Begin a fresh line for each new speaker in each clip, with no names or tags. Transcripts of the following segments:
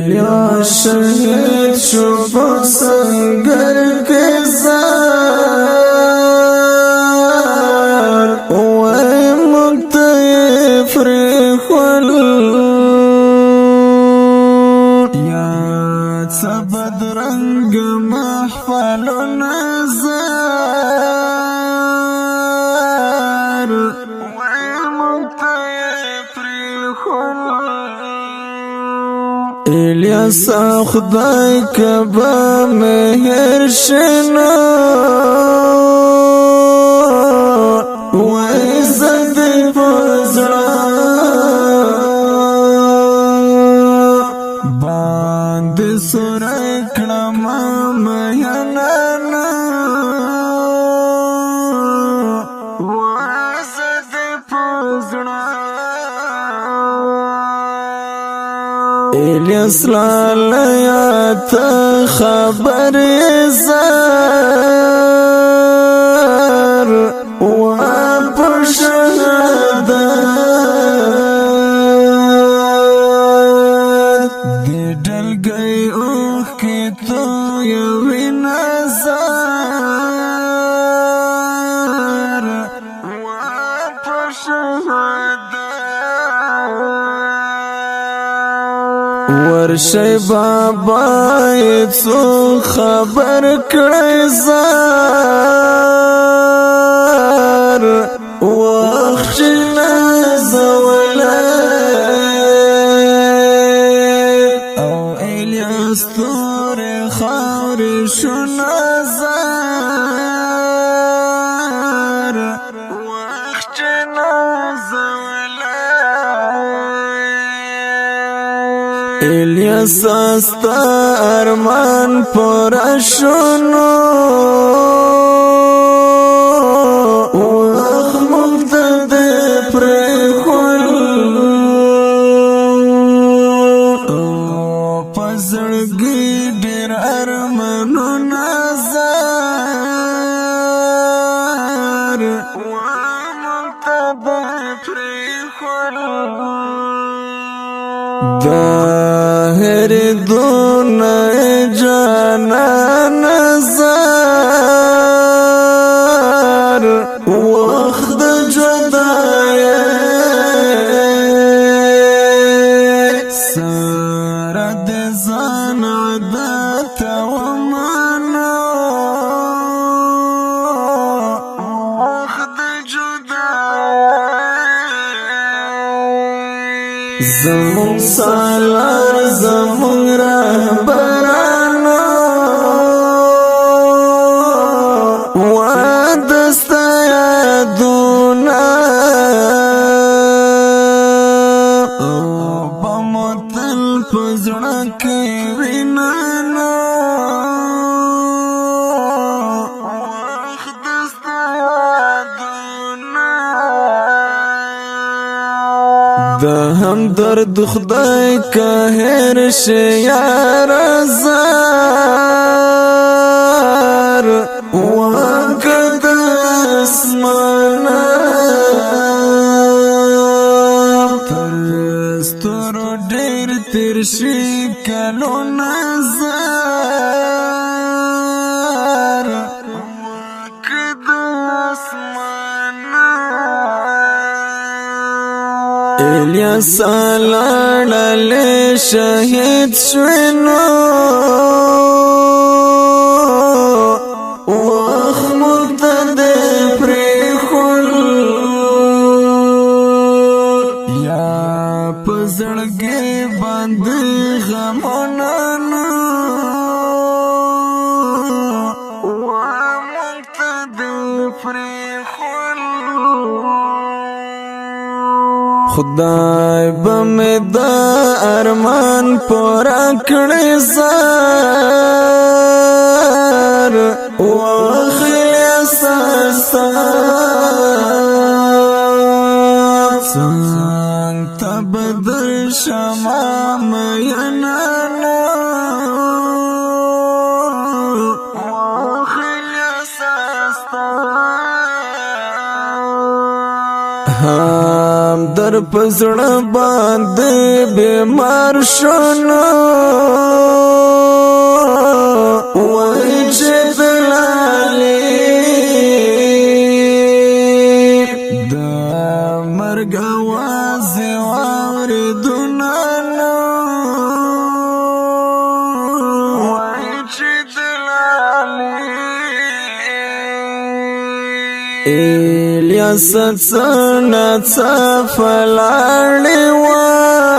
ایلیا شهید شو په سنگر کې زار وای مختیف رخل یا سبد رنگ محفل نظر وای مختیف رخل الیاس خدای کبا مهر شنا وای زد پزړه باندې سور کړم مهنانا وای زد پزړه الیاس لالیات خبر زار واب شهادت دی ڈلگئی اوخ کی تو یوی نظار واب شهادت ورشي بابا څو خبر کړی زار وخت نزوله او الیاس تور خاور شو نزار وخت نزوله الیاس استا ارمان پر شنو وخ مقتد پر خل پزړګي ډېر ارمانو نظر ومقتد پر خل ظاهر دون جانا نظر وخت جدای سرد زان عدت ومانا وخت جدای زمون سالار زمون رهبرانو وادستا یادونا بموتل پزړه کې وینانا وادستا یادونا د همدرد خدای قهر شي یار زار وکد اسمانا ترستر ډېر تیر شي کلو نظر وکد اسمانا الیاس لاړل شهید شوینو وخ مقتد پر خل یا پزړګي باندې غمونه ومقتد پر خل خدای بمدا ارمان پورا کړی زار واخلیاس څنګ تبدل شمع مینانا واخلیاس هم در پزړه باندې بیمار شونو الیاس څنا څفلاړې وای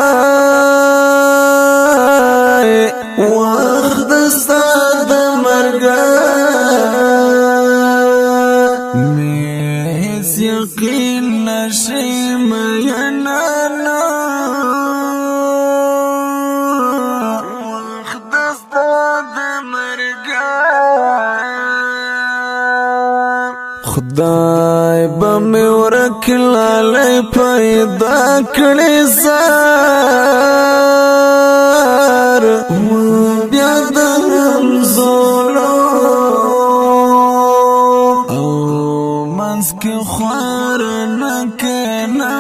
وخت ستا د مرګ مې هیڅ یقین نشي مینا وخت ستا د مرګ خدای بمی ورکلالی پیدا کړی زار بیا د رمزولو او منځ کې خوار نه کنه